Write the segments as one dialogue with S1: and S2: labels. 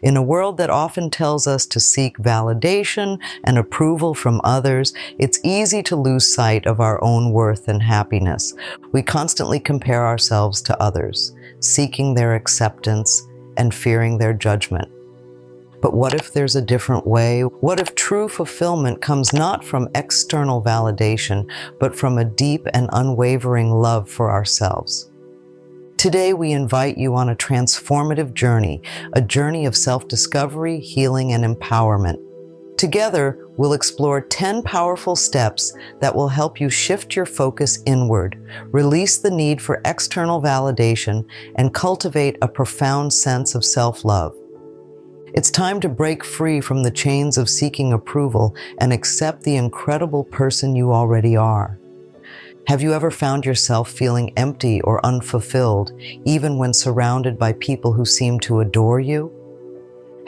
S1: In a world that often tells us to seek validation and approval from others, it's easy to lose sight of our own worth and happiness. We constantly compare ourselves to others, seeking their acceptance and fearing their judgment. But what if there's a different way? What if true fulfillment comes not from external validation, but from a deep and unwavering love for ourselves? Today, we invite you on a transformative journey, a journey of self-discovery, healing, and empowerment. Together, we'll explore 10 powerful steps that will help you shift your focus inward, release the need for external validation, and cultivate a profound sense of self-love. It's time to break free from the chains of seeking approval and accept the incredible person you already are. Have you ever found yourself feeling empty or unfulfilled, even when surrounded by people who seem to adore you?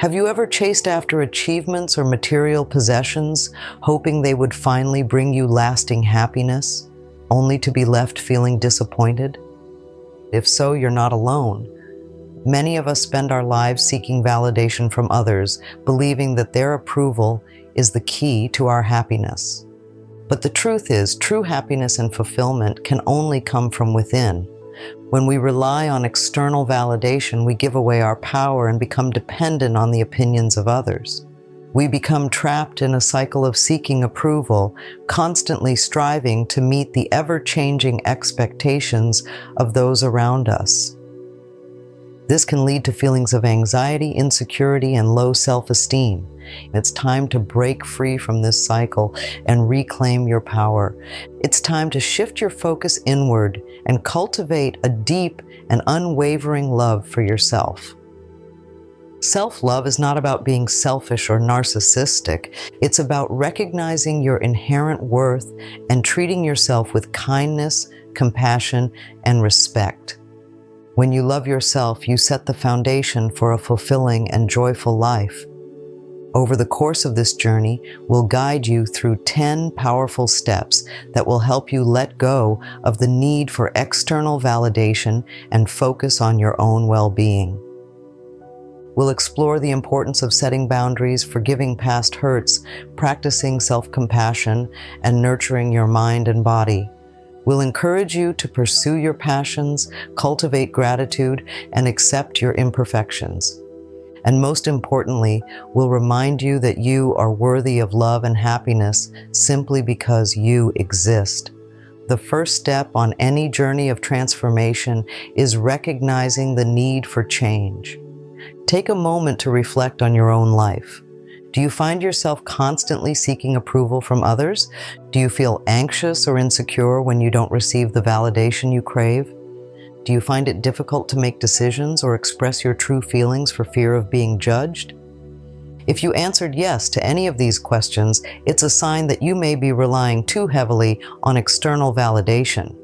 S1: Have you ever chased after achievements or material possessions, hoping they would finally bring you lasting happiness, only to be left feeling disappointed? If so, you're not alone. Many of us spend our lives seeking validation from others, believing that their approval is the key to our happiness. But the truth is, true happiness and fulfillment can only come from within. When we rely on external validation, we give away our power and become dependent on the opinions of others. We become trapped in a cycle of seeking approval, constantly striving to meet the ever-changing expectations of those around us. This can lead to feelings of anxiety, insecurity, and low self-esteem. It's time to break free from this cycle and reclaim your power. It's time to shift your focus inward and cultivate a deep and unwavering love for yourself. Self-love is not about being selfish or narcissistic. It's about recognizing your inherent worth and treating yourself with kindness, compassion, and respect. When you love yourself, you set the foundation for a fulfilling and joyful life. Over the course of this journey, we'll guide you through 10 powerful steps that will help you let go of the need for external validation and focus on your own well-being. We'll explore the importance of setting boundaries, forgiving past hurts, practicing self-compassion, and nurturing your mind and body. We'll encourage you to pursue your passions, cultivate gratitude, and accept your imperfections. And most importantly, we'll remind you that you are worthy of love and happiness simply because you exist. The first step on any journey of transformation is recognizing the need for change. Take a moment to reflect on your own life. Do you find yourself constantly seeking approval from others? Do you feel anxious or insecure when you don't receive the validation you crave? Do you find it difficult to make decisions or express your true feelings for fear of being judged? If you answered yes to any of these questions, it's a sign that you may be relying too heavily on external validation.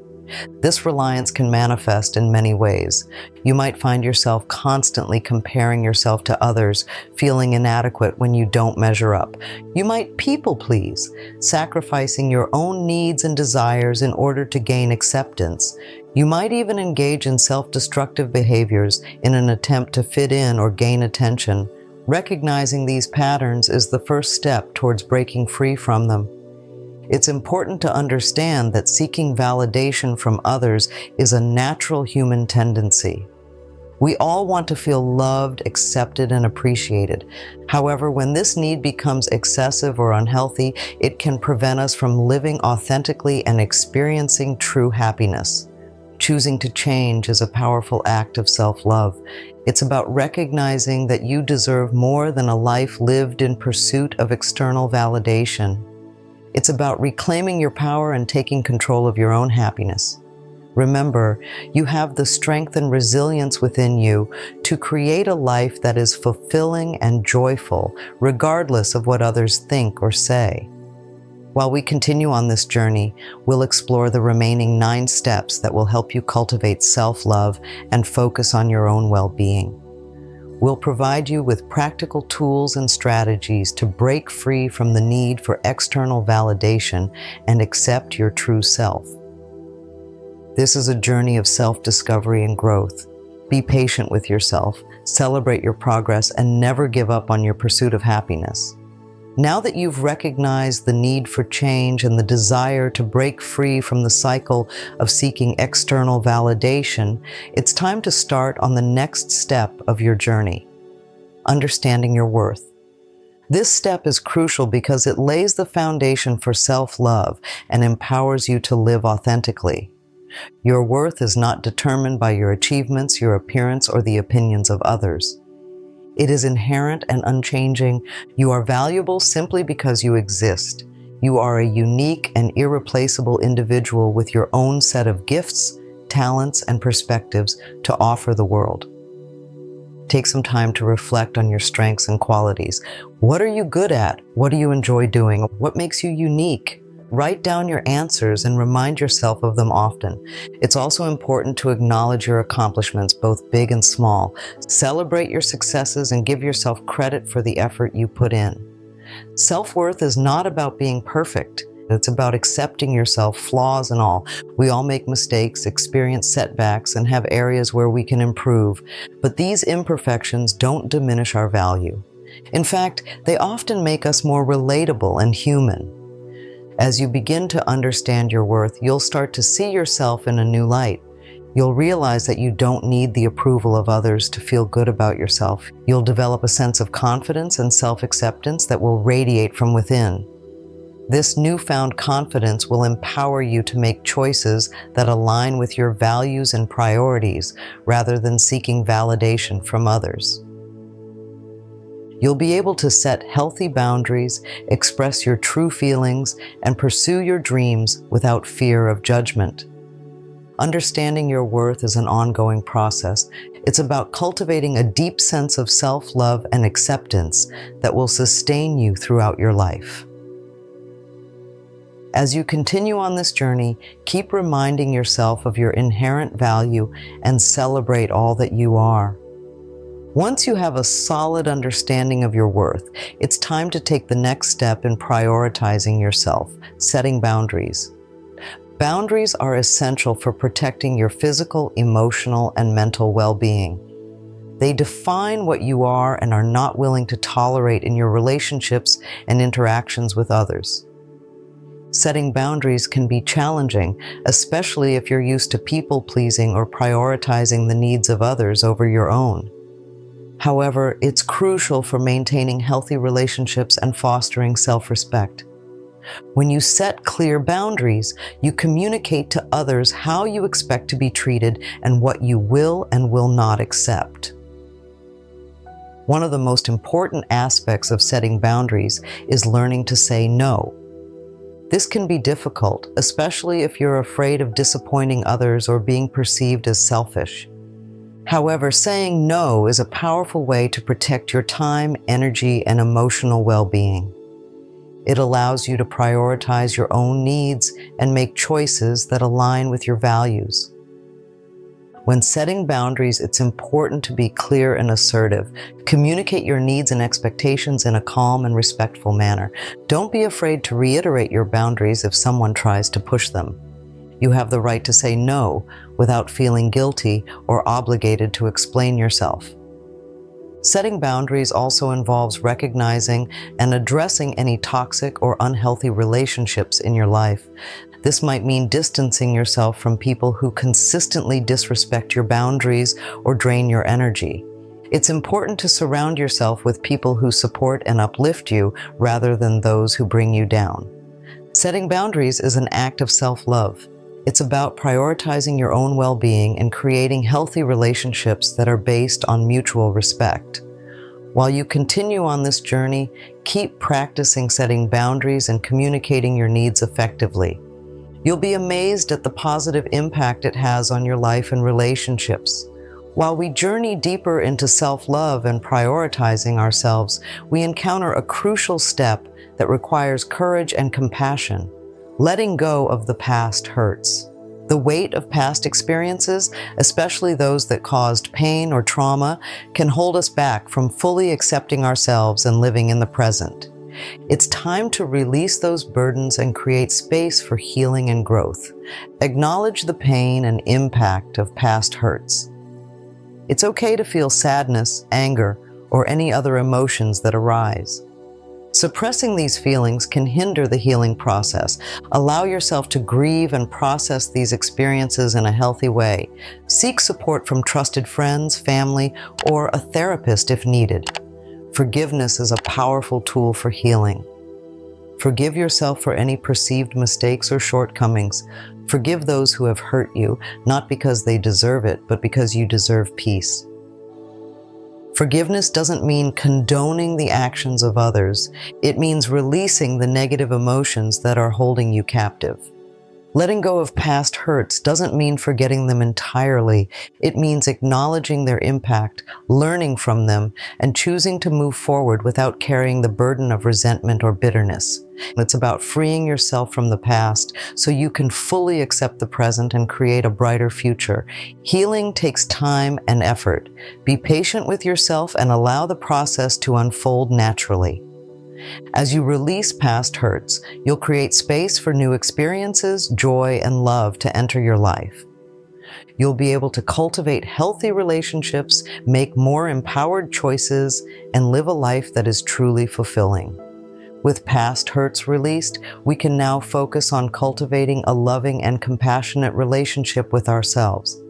S1: This reliance can manifest in many ways. You might find yourself constantly comparing yourself to others, feeling inadequate when you don't measure up. You might people please, sacrificing your own needs and desires in order to gain acceptance. You might even engage in self-destructive behaviors in an attempt to fit in or gain attention. Recognizing these patterns is the first step towards breaking free from them. It's important to understand that seeking validation from others is a natural human tendency. We all want to feel loved, accepted, and appreciated. However, when this need becomes excessive or unhealthy, it can prevent us from living authentically and experiencing true happiness. Choosing to change is a powerful act of self-love. It's about recognizing that you deserve more than a life lived in pursuit of external validation. It's about reclaiming your power and taking control of your own happiness. Remember, you have the strength and resilience within you to create a life that is fulfilling and joyful, regardless of what others think or say. While we continue on this journey, we'll explore the remaining 9 steps that will help you cultivate self-love and focus on your own well-being. We'll provide you with practical tools and strategies to break free from the need for external validation and accept your true self. This is a journey of self-discovery and growth. Be patient with yourself. celebrate your progress, and never give up on your pursuit of happiness. Now that you've recognized the need for change and the desire to break free from the cycle of seeking external validation, it's time to start on the next step of your journey: understanding your worth. This step is crucial because it lays the foundation for self-love and empowers you to live authentically. Your worth is not determined by your achievements, your appearance, or the opinions of others. It is inherent and unchanging. You are valuable simply because you exist. You are a unique and irreplaceable individual with your own set of gifts, talents, and perspectives to offer the world. Take some time to reflect on your strengths and qualities. What are you good at? What do you enjoy doing? What makes you unique? Write down your answers and remind yourself of them often. It's also important to acknowledge your accomplishments, both big and small. Celebrate your successes and give yourself credit for the effort you put in. Self-worth is not about being perfect. It's about accepting yourself, flaws and all. We all make mistakes, experience setbacks, and have areas where we can improve. But these imperfections don't diminish our value. In fact, they often make us more relatable and human. As you begin to understand your worth, you'll start to see yourself in a new light. You'll realize that you don't need the approval of others to feel good about yourself. You'll develop a sense of confidence and self-acceptance that will radiate from within. This newfound confidence will empower you to make choices that align with your values and priorities rather than seeking validation from others. You'll be able to set healthy boundaries, express your true feelings, and pursue your dreams without fear of judgment. Understanding your worth is an ongoing process. It's about cultivating a deep sense of self-love and acceptance that will sustain you throughout your life. As you continue on this journey, keep reminding yourself of your inherent value and celebrate all that you are. Once you have a solid understanding of your worth, it's time to take the next step in prioritizing yourself, setting boundaries. Boundaries are essential for protecting your physical, emotional, and mental well-being. They define what you are and are not willing to tolerate in your relationships and interactions with others. Setting boundaries can be challenging, especially if you're used to people-pleasing or prioritizing the needs of others over your own. However, it's crucial for maintaining healthy relationships and fostering self-respect. When you set clear boundaries, you communicate to others how you expect to be treated and what you will and will not accept. One of the most important aspects of setting boundaries is learning to say no. This can be difficult, especially if you're afraid of disappointing others or being perceived as selfish. However, saying no is a powerful way to protect your time, energy, and emotional well-being. It allows you to prioritize your own needs and make choices that align with your values. When setting boundaries, it's important to be clear and assertive. Communicate your needs and expectations in a calm and respectful manner. Don't be afraid to reiterate your boundaries if someone tries to push them. You have the right to say no without feeling guilty or obligated to explain yourself. Setting boundaries also involves recognizing and addressing any toxic or unhealthy relationships in your life. This might mean distancing yourself from people who consistently disrespect your boundaries or drain your energy. It's important to surround yourself with people who support and uplift you rather than those who bring you down. Setting boundaries is an act of self-love. It's about prioritizing your own well-being and creating healthy relationships that are based on mutual respect. While you continue on this journey, keep practicing setting boundaries and communicating your needs effectively. You'll be amazed at the positive impact it has on your life and relationships. While we journey deeper into self-love and prioritizing ourselves, we encounter a crucial step that requires courage and compassion. Letting go of the past hurts. The weight of past experiences, especially those that caused pain or trauma, can hold us back from fully accepting ourselves and living in the present. It's time to release those burdens and create space for healing and growth. Acknowledge the pain and impact of past hurts. It's okay to feel sadness, anger, or any other emotions that arise. Suppressing these feelings can hinder the healing process. Allow yourself to grieve and process these experiences in a healthy way. Seek support from trusted friends, family, or a therapist if needed. Forgiveness is a powerful tool for healing. Forgive yourself for any perceived mistakes or shortcomings. Forgive those who have hurt you, not because they deserve it, but because you deserve peace. Forgiveness doesn't mean condoning the actions of others. It means releasing the negative emotions that are holding you captive. Letting go of past hurts doesn't mean forgetting them entirely. It means acknowledging their impact, learning from them, and choosing to move forward without carrying the burden of resentment or bitterness. It's about freeing yourself from the past so you can fully accept the present and create a brighter future. Healing takes time and effort. Be patient with yourself and allow the process to unfold naturally. As you release past hurts, you'll create space for new experiences, joy, and love to enter your life. You'll be able to cultivate healthy relationships, make more empowered choices, and live a life that is truly fulfilling. With past hurts released, we can now focus on cultivating a loving and compassionate relationship with ourselves.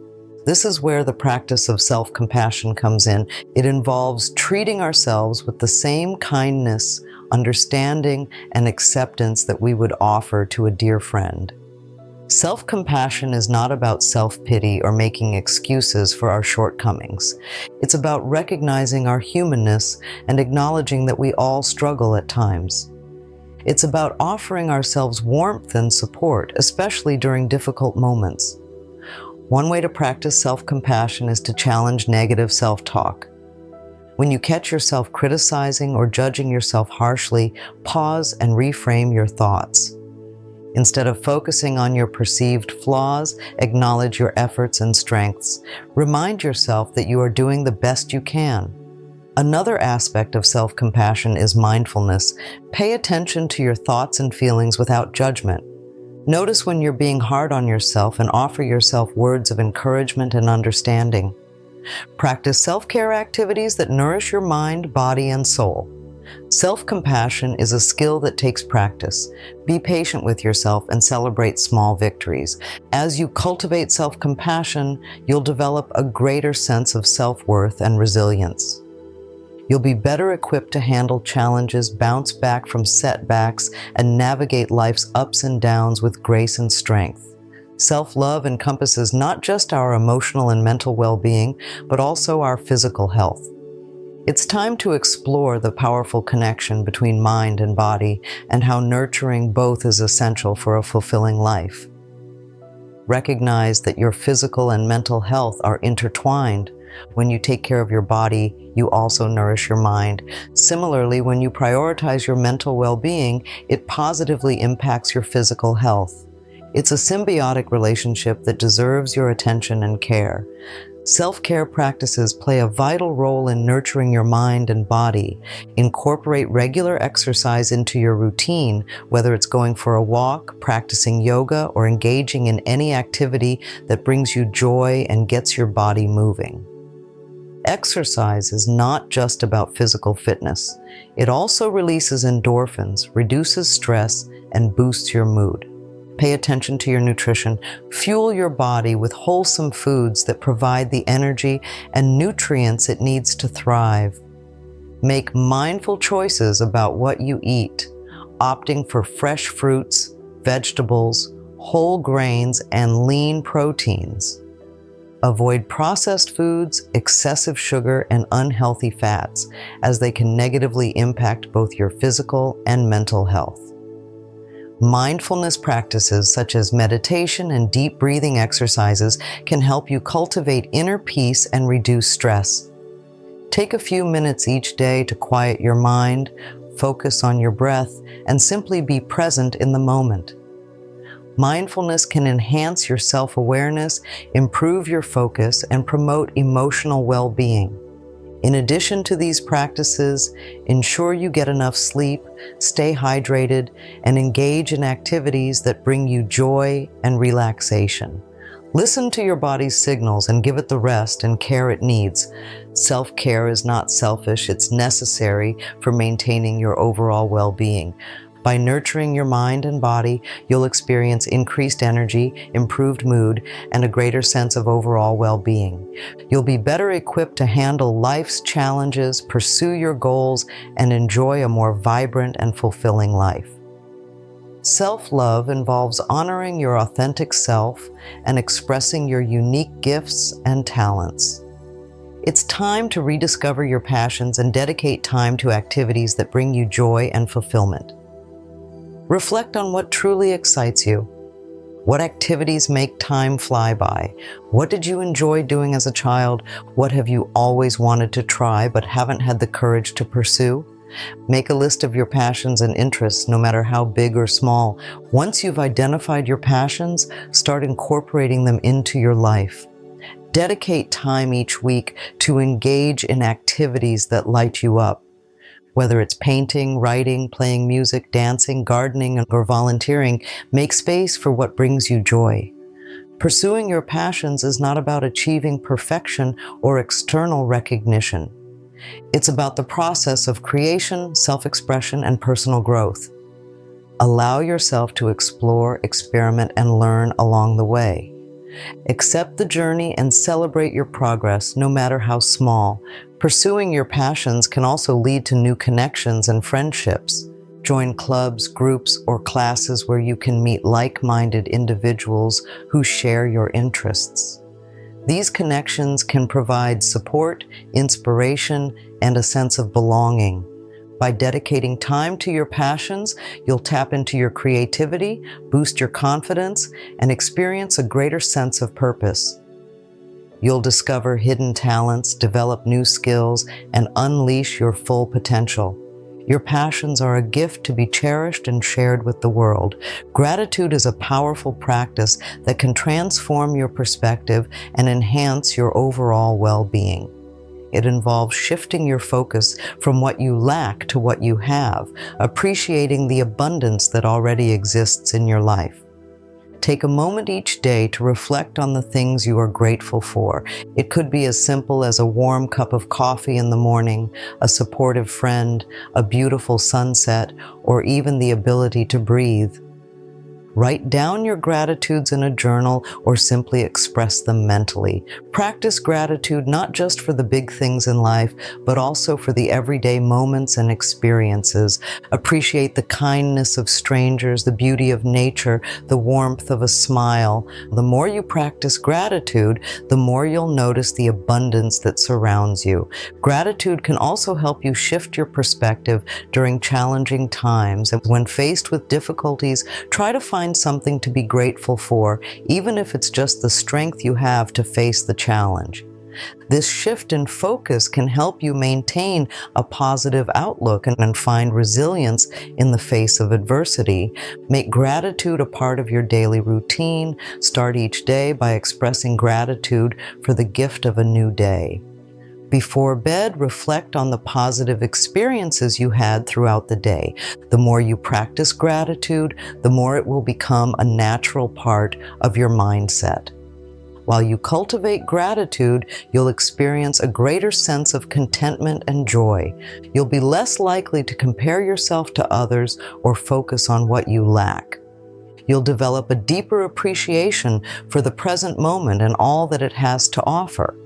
S1: This is where the practice of self-compassion comes in. It involves treating ourselves with the same kindness, understanding, and acceptance that we would offer to a dear friend. Self-compassion is not about self-pity or making excuses for our shortcomings. It's about recognizing our humanness and acknowledging that we all struggle at times. It's about offering ourselves warmth and support, especially during difficult moments. One way to practice self-compassion is to challenge negative self-talk. When you catch yourself criticizing or judging yourself harshly, pause and reframe your thoughts. Instead of focusing on your perceived flaws, acknowledge your efforts and strengths. Remind yourself that you are doing the best you can. Another aspect of self-compassion is mindfulness. Pay attention to your thoughts and feelings without judgment. Notice when you're being hard on yourself and offer yourself words of encouragement and understanding. Practice self-care activities that nourish your mind, body, and soul. Self-compassion is a skill that takes practice. Be patient with yourself and celebrate small victories. As you cultivate self-compassion, you'll develop a greater sense of self-worth and resilience. You'll be better equipped to handle challenges, bounce back from setbacks, and navigate life's ups and downs with grace and strength. Self-love encompasses not just our emotional and mental well-being, but also our physical health. It's time to explore the powerful connection between mind and body and how nurturing both is essential for a fulfilling life. Recognize that your physical and mental health are intertwined. When you take care of your body, you also nourish your mind. Similarly, when you prioritize your mental well-being, it positively impacts your physical health. It's a symbiotic relationship that deserves your attention and care. Self-care practices play a vital role in nurturing your mind and body. Incorporate regular exercise into your routine, whether it's going for a walk, practicing yoga, or engaging in any activity that brings you joy and gets your body moving. Exercise is not just about physical fitness. It also releases endorphins, reduces stress, and boosts your mood. Pay attention to your nutrition. Fuel your body with wholesome foods that provide the energy and nutrients it needs to thrive. Make mindful choices about what you eat, opting for fresh fruits, vegetables, whole grains, and lean proteins. Avoid processed foods, excessive sugar, and unhealthy fats, as they can negatively impact both your physical and mental health. Mindfulness practices such as meditation and deep breathing exercises can help you cultivate inner peace and reduce stress. Take a few minutes each day to quiet your mind, focus on your breath, and simply be present in the moment. Mindfulness can enhance your self-awareness, improve your focus, and promote emotional well-being. In addition to these practices, ensure you get enough sleep, stay hydrated, and engage in activities that bring you joy and relaxation. Listen to your body's signals and give it the rest and care it needs. Self-care is not selfish, it's necessary for maintaining your overall well-being. By nurturing your mind and body, you'll experience increased energy, improved mood, and a greater sense of overall well-being. You'll be better equipped to handle life's challenges, pursue your goals, and enjoy a more vibrant and fulfilling life. Self-love involves honoring your authentic self and expressing your unique gifts and talents. It's time to rediscover your passions and dedicate time to activities that bring you joy and fulfillment. Reflect on what truly excites you. What activities make time fly by? What did you enjoy doing as a child? What have you always wanted to try but haven't had the courage to pursue? Make a list of your passions and interests, no matter how big or small. Once you've identified your passions, start incorporating them into your life. Dedicate time each week to engage in activities that light you up. Whether it's painting, writing, playing music, dancing, gardening, or volunteering, make space for what brings you joy. Pursuing your passions is not about achieving perfection or external recognition. It's about the process of creation, self-expression, and personal growth. Allow yourself to explore, experiment, and learn along the way. Accept the journey and celebrate your progress, no matter how small. Pursuing your passions can also lead to new connections and friendships. Join clubs, groups, or classes where you can meet like-minded individuals who share your interests. These connections can provide support, inspiration, and a sense of belonging. By dedicating time to your passions, you'll tap into your creativity, boost your confidence, and experience a greater sense of purpose. You'll discover hidden talents, develop new skills, and unleash your full potential. Your passions are a gift to be cherished and shared with the world. Gratitude is a powerful practice that can transform your perspective and enhance your overall well-being. It involves shifting your focus from what you lack to what you have, appreciating the abundance that already exists in your life. Take a moment each day to reflect on the things you are grateful for. It could be as simple as a warm cup of coffee in the morning, a supportive friend, a beautiful sunset, or even the ability to breathe. Write down your gratitudes in a journal or simply express them mentally. Practice gratitude not just for the big things in life, but also for the everyday moments and experiences. Appreciate the kindness of strangers, the beauty of nature, the warmth of a smile. The more you practice gratitude, the more you'll notice the abundance that surrounds you. Gratitude can also help you shift your perspective during challenging times. And when faced with difficulties, try to find something to be grateful for, even if it's just the strength you have to face the challenge. This shift in focus can help you maintain a positive outlook and find resilience in the face of adversity. Make gratitude a part of your daily routine. Start each day by expressing gratitude for the gift of a new day. Before bed, reflect on the positive experiences you had throughout the day. The more you practice gratitude, the more it will become a natural part of your mindset. While you cultivate gratitude, you'll experience a greater sense of contentment and joy. You'll be less likely to compare yourself to others or focus on what you lack. You'll develop a deeper appreciation for the present moment and all that it has to offer.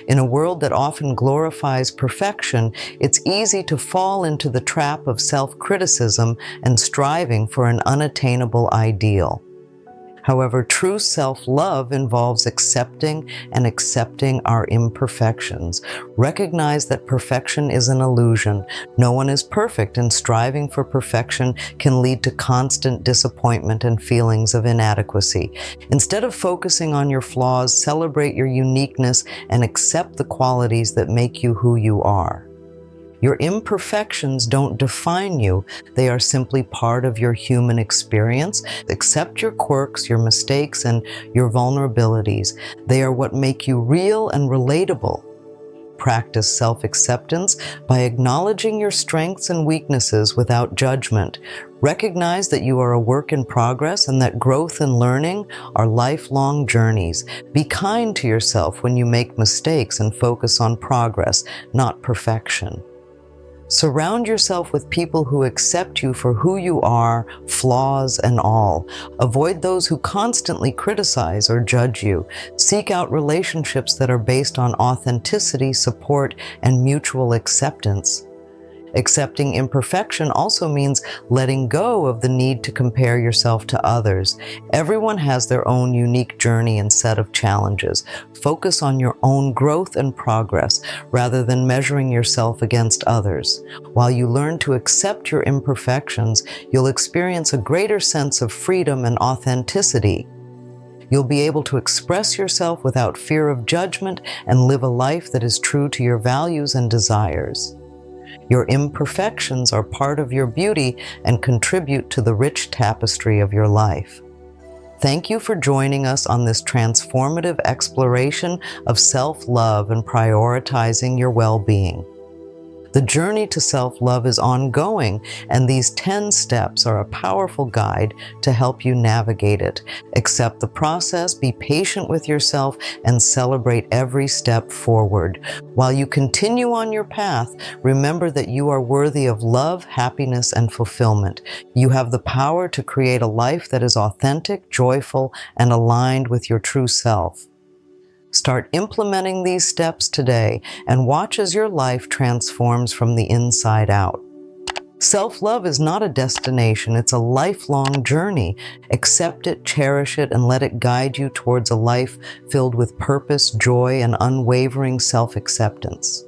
S1: In a world that often glorifies perfection, it's easy to fall into the trap of self-criticism and striving for an unattainable ideal. However, true self-love involves accepting our imperfections. Recognize that perfection is an illusion. No one is perfect, and striving for perfection can lead to constant disappointment and feelings of inadequacy. Instead of focusing on your flaws, celebrate your uniqueness and accept the qualities that make you who you are. Your imperfections don't define you. They are simply part of your human experience. Accept your quirks, your mistakes, and your vulnerabilities. They are what make you real and relatable. practice self-acceptance by acknowledging your strengths and weaknesses without judgment. Recognize that you are a work in progress and that growth and learning are lifelong journeys. Be kind to yourself when you make mistakes and focus on progress, not perfection. Surround yourself with people who accept you for who you are, flaws and all. Avoid those who constantly criticize or judge you. Seek out relationships that are based on authenticity, support, and mutual acceptance. Accepting imperfection also means letting go of the need to compare yourself to others. Everyone has their own unique journey and set of challenges. Focus on your own growth and progress rather than measuring yourself against others. While you learn to accept your imperfections, you'll experience a greater sense of freedom and authenticity. You'll be able to express yourself without fear of judgment and live a life that is true to your values and desires. Your imperfections are part of your beauty and contribute to the rich tapestry of your life. Thank you for joining us on this transformative exploration of self-love and prioritizing your well-being. The journey to self-love is ongoing, and these 10 steps are a powerful guide to help you navigate it. Accept the process, be patient with yourself, and celebrate every step forward. While you continue on your path, remember that you are worthy of love, happiness, and fulfillment. You have the power to create a life that is authentic, joyful, and aligned with your true self. Start implementing these steps today and watch as your life transforms from the inside out. Self-love is not a destination, it's a lifelong journey. Accept it, cherish it, and let it guide you towards a life filled with purpose, joy, and unwavering self-acceptance.